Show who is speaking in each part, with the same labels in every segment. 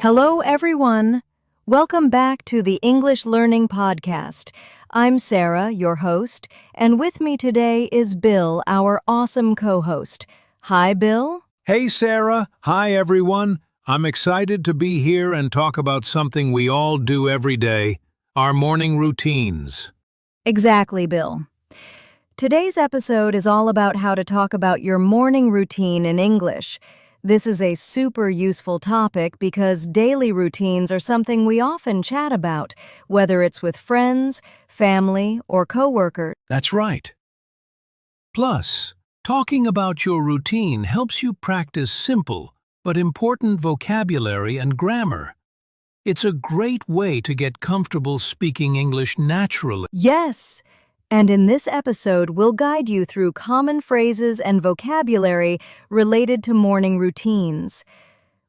Speaker 1: Hello, everyone. Welcome back to the English Learning Podcast. I'm Sarah, your host, and with me today is Bill, our awesome co-host. Hi, Bill.
Speaker 2: Hey, Sarah. Hi, everyone. I'm excited to be here and talk about something we all do every day, our morning routines.
Speaker 1: Exactly, Bill. Today's episode is all about how to talk about your morning routine in English. This is a super useful topic because daily routines are something we often chat about, whether it's with friends, family, or coworkers.
Speaker 2: That's right. Plus, talking about your routine helps you practice simple but important vocabulary and grammar. It's a great way to get comfortable speaking English naturally.
Speaker 1: Yes! And in this episode, we'll guide you through common phrases and vocabulary related to morning routines.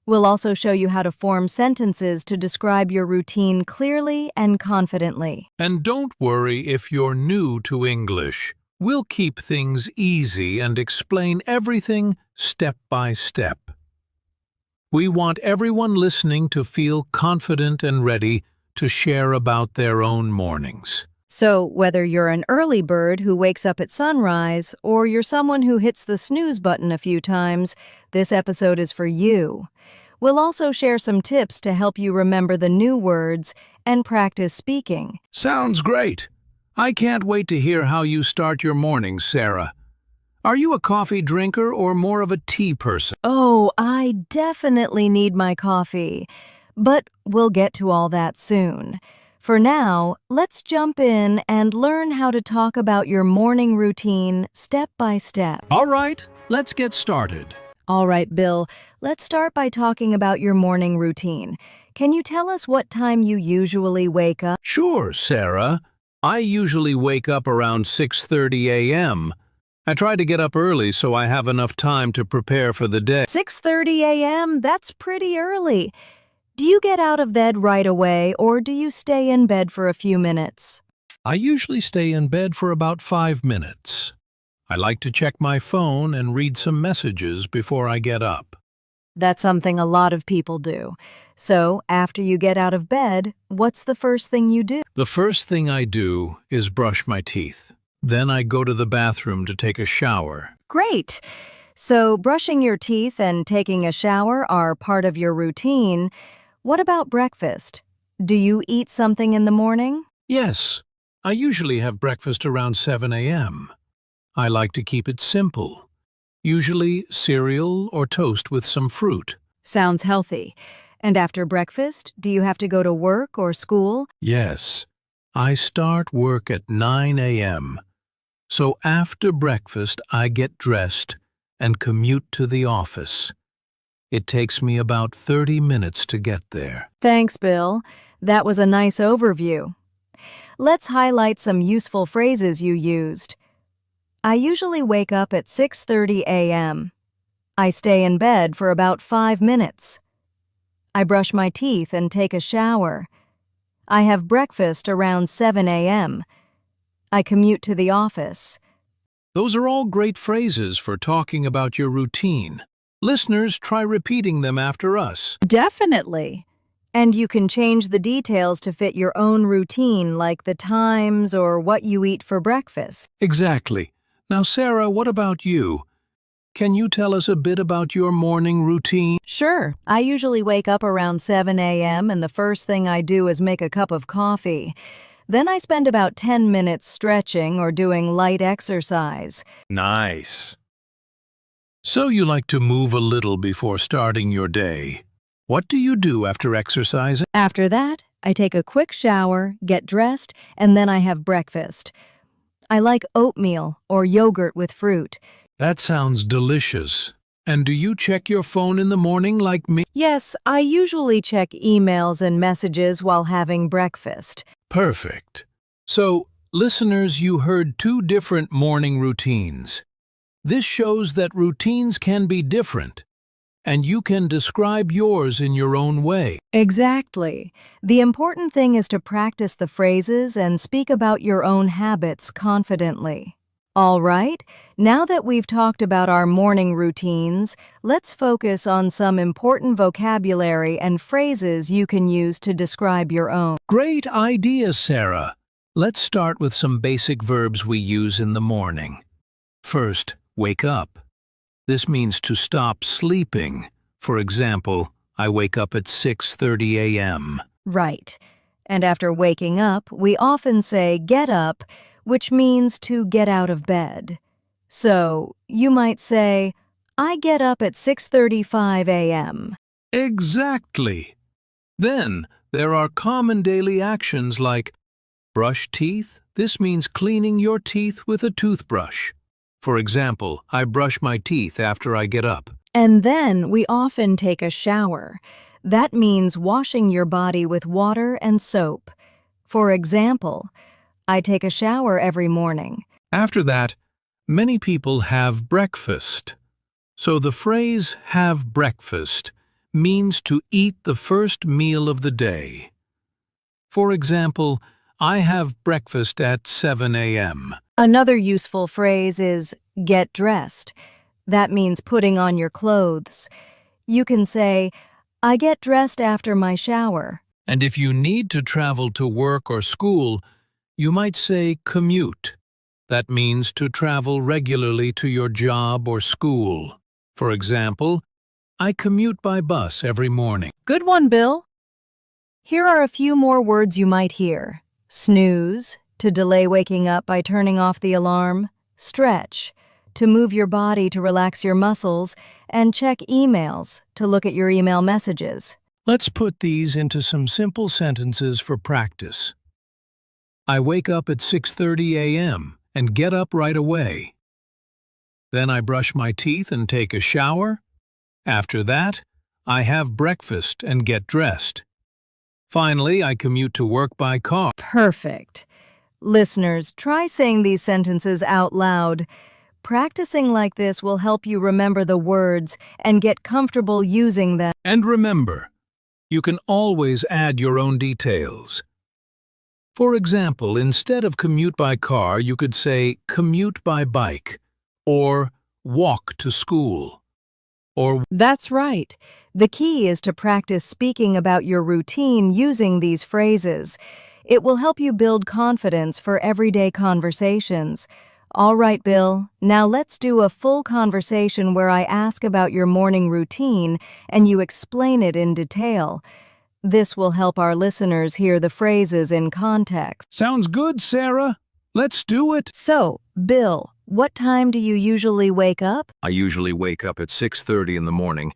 Speaker 1: We'll also show you how to form sentences to describe your routine clearly and confidently.
Speaker 2: And don't worry if you're new to English. We'll keep things easy and explain everything step by step. We want everyone listening to feel confident and ready to share about their own mornings.
Speaker 1: So, whether you're an early bird who wakes up at sunrise or you're someone who hits the snooze button a few times, this episode is for you. We'll also share some tips to help you remember the new words and practice speaking.
Speaker 2: Sounds great. I can't wait to hear how you start your mornings, Sarah. Are you a coffee drinker or more of a tea person?
Speaker 1: Oh, I definitely need my coffee. But we'll get to all that soon. For now, let's jump in and learn how to talk about your morning routine step by step.
Speaker 2: All right, let's get started.
Speaker 1: All right, Bill, let's start by talking about your morning routine. Can you tell us what time you usually wake up?
Speaker 2: Sure, Sarah. I usually wake up around 6:30 a.m. I try to get up early so I have enough time to prepare for the day.
Speaker 1: 6:30 a.m., that's pretty early. Do you get out of bed right away, or do you stay in bed for a few minutes?
Speaker 2: I usually stay in bed for about 5 minutes. I like to check my phone and read some messages before I get up.
Speaker 1: That's something a lot of people do. So, after you get out of bed, what's the first thing you do?
Speaker 2: The first thing I do is brush my teeth. Then I go to the bathroom to take a shower.
Speaker 1: Great! So, brushing your teeth and taking a shower are part of your routine. What about breakfast? Do you eat something in the morning?
Speaker 2: Yes, I usually have breakfast around 7 a.m. I like to keep it simple. Usually cereal or toast with some fruit.
Speaker 1: Sounds healthy. And after breakfast, do you have to go to work or school?
Speaker 2: Yes, I start work at 9 a.m. So after breakfast, I get dressed and commute to the office. It takes me about 30 minutes to get there.
Speaker 1: Thanks, Bill. That was a nice overview. Let's highlight some useful phrases you used. I usually wake up at 6:30 a.m. I stay in bed for about 5 minutes. I brush my teeth and take a shower. I have breakfast around 7 a.m. I commute to the office.
Speaker 2: Those are all great phrases for talking about your routine. Listeners, try repeating them after us.
Speaker 1: Definitely. And you can change the details to fit your own routine, like the times or what you eat for breakfast.
Speaker 2: Exactly. Now, Sarah, what about you? Can you tell us a bit about your morning routine?
Speaker 1: Sure. I usually wake up around 7 a.m. and the first thing I do is make a cup of coffee. Then I spend about 10 minutes stretching or doing light exercise.
Speaker 2: Nice. So you like to move a little before starting your day. What do you do after exercising?
Speaker 1: After that, I take a quick shower, get dressed, and then I have breakfast. I like oatmeal or yogurt with fruit.
Speaker 2: That sounds delicious. And do you check your phone in the morning like me?
Speaker 1: Yes, I usually check emails and messages while having breakfast.
Speaker 2: Perfect. So, listeners, you heard 2 different morning routines. This shows that routines can be different, and you can describe yours in your own way.
Speaker 1: Exactly. The important thing is to practice the phrases and speak about your own habits confidently. All right, now that we've talked about our morning routines, let's focus on some important vocabulary and phrases you can use to describe your own.
Speaker 2: Great idea, Sarah. Let's start with some basic verbs we use in the morning. First, wake up. This means to stop sleeping. For example, I wake up at 6:30 a.m.
Speaker 1: Right. And after waking up, we often say get up, which means to get out of bed. So, you might say, I get up at 6:35 a.m.
Speaker 2: Exactly. Then, there are common daily actions like brush teeth. This means cleaning your teeth with a toothbrush. For example, I brush my teeth after I get up.
Speaker 1: And then we often take a shower. That means washing your body with water and soap. For example, I take a shower every morning.
Speaker 2: After that, many people have breakfast. So the phrase have breakfast means to eat the first meal of the day. For example, I have breakfast at 7 a.m.
Speaker 1: Another useful phrase is get dressed. That means putting on your clothes. You can say, I get dressed after my shower.
Speaker 2: And if you need to travel to work or school, you might say commute. That means to travel regularly to your job or school. For example, I commute by bus every morning.
Speaker 1: Good one, Bill. Here are a few more words you might hear. Snooze, to delay waking up by turning off the alarm. Stretch, to move your body to relax your muscles. And check emails, to look at your email messages.
Speaker 2: Let's put these into some simple sentences for practice. I wake up at 6:30 a.m. and get up right away. Then I brush my teeth and take a shower. After that, I have breakfast and get dressed. Finally, I commute to work by car.
Speaker 1: Perfect. Listeners, try saying these sentences out loud. Practicing like this will help you remember the words and get comfortable using them.
Speaker 2: And remember, you can always add your own details. For example, instead of commute by car, you could say commute by bike, or walk to school, or
Speaker 1: That's right. The key is to practice speaking about your routine using these phrases. It will help you build confidence for everyday conversations. All right, Bill, now let's do a full conversation where I ask about your morning routine and you explain it in detail. This will help our listeners hear the phrases in context.
Speaker 2: Sounds good, Sarah. Let's do it.
Speaker 1: So, Bill, what time do you usually wake up?
Speaker 3: I usually wake up at 6:30 in the morning.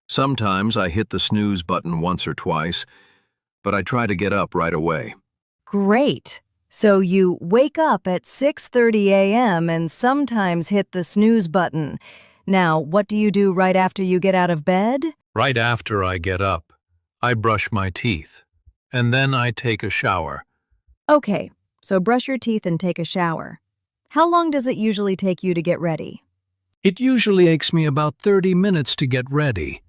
Speaker 3: Sometimes I hit the snooze button once or twice, but I try to get up right away.
Speaker 1: Great. So you wake up at 6:30 a.m. and sometimes hit the snooze button. Now, what do you do right after you get out of bed?
Speaker 2: Right after I get up, I brush my teeth, and then I take a shower.
Speaker 1: Okay, so brush your teeth and take a shower. How long does it usually take you to get ready?
Speaker 2: It usually takes me about 30 minutes to get ready.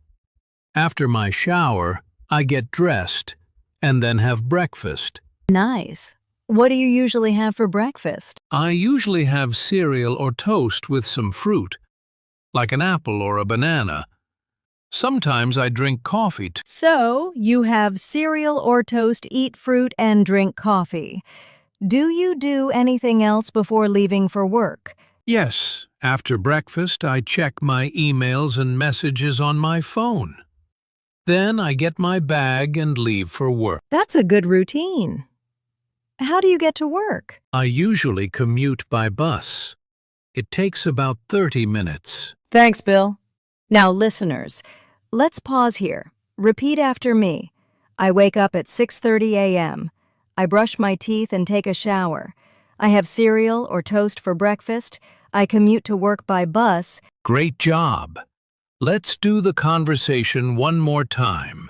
Speaker 2: After my shower, I get dressed and then have breakfast.
Speaker 1: Nice. What do you usually have for breakfast?
Speaker 2: I usually have cereal or toast with some fruit, like an apple or a banana. Sometimes I drink coffee too.
Speaker 1: So, you have cereal or toast, eat fruit, and drink coffee. Do you do anything else before leaving for work?
Speaker 2: Yes, after breakfast I check my emails and messages on my phone. Then I get my bag and leave for work.
Speaker 1: That's a good routine. How do you get to work?
Speaker 2: I usually commute by bus. It takes about 30 minutes.
Speaker 1: Thanks, Bill. Now, listeners, let's pause here. Repeat after me. I wake up at 6:30 a.m. I brush my teeth and take a shower. I have cereal or toast for breakfast. I commute to work by bus.
Speaker 2: Great job. Let's do the conversation one more time.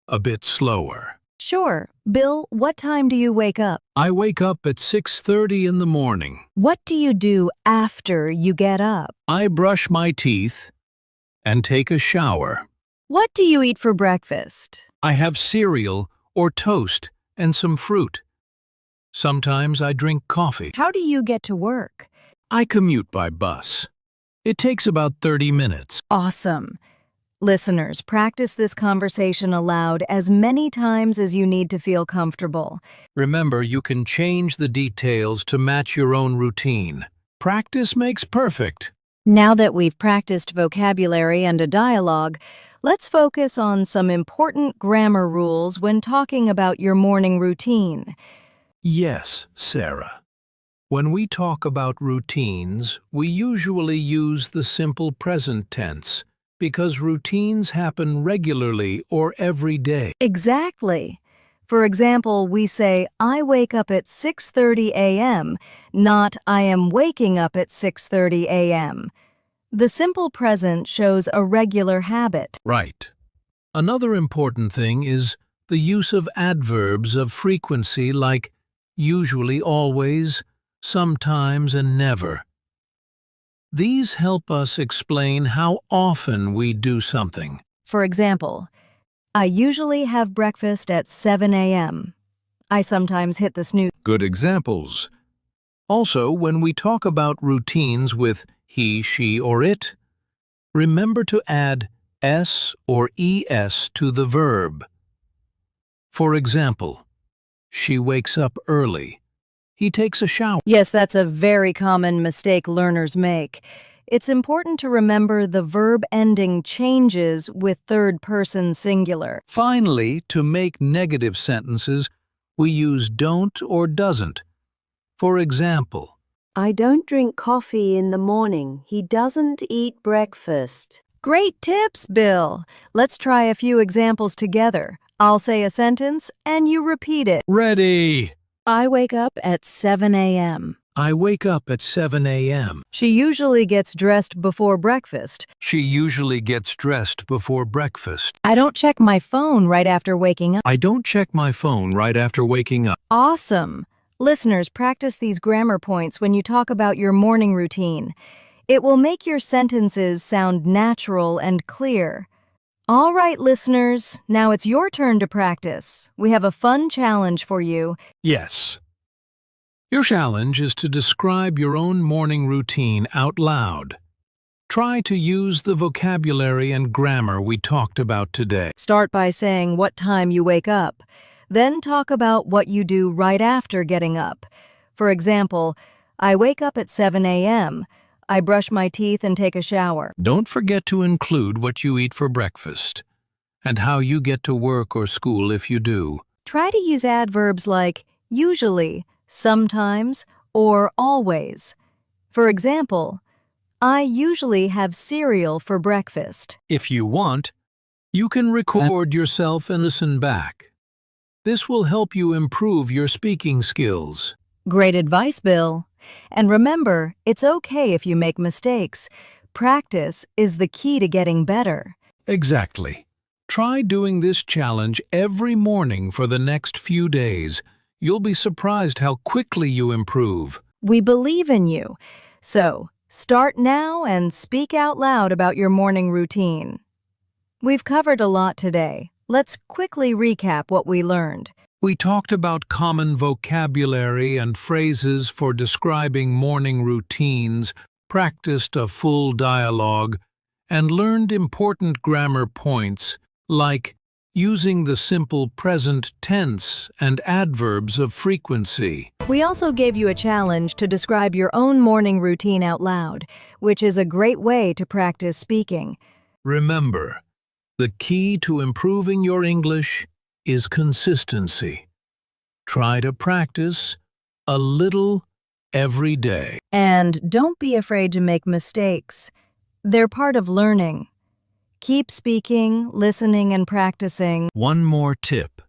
Speaker 2: A bit slower.
Speaker 1: Sure. Bill, what time do you wake up?
Speaker 2: I wake up at 6:30 in the morning.
Speaker 1: What do you do after you get up?
Speaker 2: I brush my teeth and take a shower.
Speaker 1: What do you eat for breakfast?
Speaker 2: I have cereal or toast and some fruit. Sometimes I drink coffee.
Speaker 1: How do you get to work?
Speaker 2: I commute by bus. It takes about 30 minutes.
Speaker 1: Awesome. Listeners, practice this conversation aloud as many times as you need to feel comfortable.
Speaker 2: Remember, you can change the details to match your own routine. Practice makes perfect.
Speaker 1: Now that we've practiced vocabulary and a dialogue, let's focus on some important grammar rules when talking about your morning routine.
Speaker 2: Yes, Sarah. When we talk about routines, we usually use the simple present tense because routines happen regularly or every day.
Speaker 1: Exactly. For example, we say, I wake up at 6:30 a.m., not I am waking up at 6:30 a.m. The simple present shows a regular habit.
Speaker 2: Right. Another important thing is the use of adverbs of frequency like usually, always, sometimes, and never. These help us explain how often we do something.
Speaker 1: For example, I usually have breakfast at 7 a.m. I sometimes hit the snooze.
Speaker 2: Good examples. Also, when we talk about routines with he, she, or it, remember to add s or es to the verb. For example, she wakes up early. He takes a shower.
Speaker 1: Yes, that's a very common mistake learners make. It's important to remember the verb ending changes with third-person singular.
Speaker 2: Finally, to make negative sentences, we use don't or doesn't. For example,
Speaker 4: I don't drink coffee in the morning. He doesn't eat breakfast.
Speaker 1: Great tips, Bill. Let's try a few examples together. I'll say a sentence and you repeat it.
Speaker 2: ready.
Speaker 1: I wake up at 7 a.m.
Speaker 2: I wake up at 7 a.m.
Speaker 1: She usually gets dressed before breakfast.
Speaker 2: She usually gets dressed before breakfast.
Speaker 1: I don't check my phone right after waking up.
Speaker 2: I don't check my phone right after waking up.
Speaker 1: Awesome! Listeners, practice these grammar points when you talk about your morning routine. It will make your sentences sound natural and clear. All right, listeners, now it's your turn to practice. We have a fun challenge for you.
Speaker 2: Yes. Your challenge is to describe your own morning routine out loud. Try to use the vocabulary and grammar we talked about today.
Speaker 1: Start by saying what time you wake up. Then talk about what you do right after getting up. For example, I wake up at 7 a.m. I brush my teeth and take a shower.
Speaker 2: Don't forget to include what you eat for breakfast and how you get to work or school if you do.
Speaker 1: Try to use adverbs like usually, sometimes, or always. For example, I usually have cereal for breakfast.
Speaker 2: If you want, you can record yourself and listen back. This will help you improve your speaking skills.
Speaker 1: Great advice, Bill. And remember, it's okay if you make mistakes. Practice is the key to getting better.
Speaker 2: Exactly. Try doing this challenge every morning for the next few days. You'll be surprised how quickly you improve.
Speaker 1: We believe in you. So, start now and speak out loud about your morning routine. We've covered a lot today. Let's quickly recap what we learned.
Speaker 2: We talked about common vocabulary and phrases for describing morning routines, practiced a full dialogue, and learned important grammar points like using the simple present tense and adverbs of frequency.
Speaker 1: We also gave you a challenge to describe your own morning routine out loud, which is a great way to practice speaking.
Speaker 2: Remember, the key to improving your English is consistency. Try to practice a little every day.
Speaker 1: And don't be afraid to make mistakes. They're part of learning. Keep speaking, listening, and practicing.
Speaker 2: One more tip.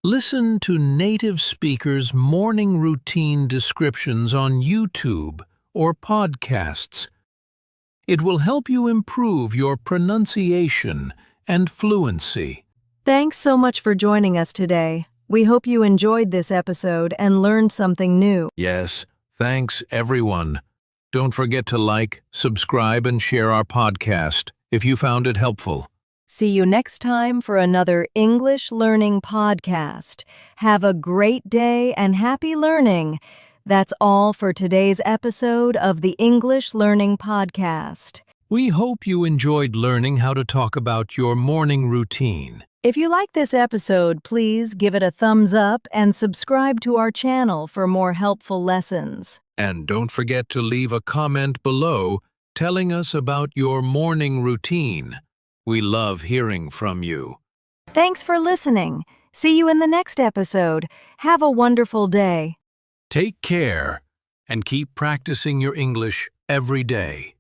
Speaker 2: Listen to native speakers' morning routine descriptions on YouTube or podcasts. It will help you improve your pronunciation and fluency.
Speaker 1: Thanks so much for joining us today. We hope you enjoyed this episode and learned something new.
Speaker 2: Yes, thanks everyone. Don't forget to like, subscribe, and share our podcast if you found it helpful.
Speaker 1: See you next time for another English learning podcast. Have a great day and happy learning. That's all for today's episode of the English Learning Podcast.
Speaker 2: We hope you enjoyed learning how to talk about your morning routine.
Speaker 1: If you like this episode, please give it a thumbs up and subscribe to our channel for more helpful lessons.
Speaker 2: And don't forget to leave a comment below telling us about your morning routine. We love hearing from you.
Speaker 1: Thanks for listening. See you in the next episode. Have a wonderful day.
Speaker 2: Take care and keep practicing your English every day.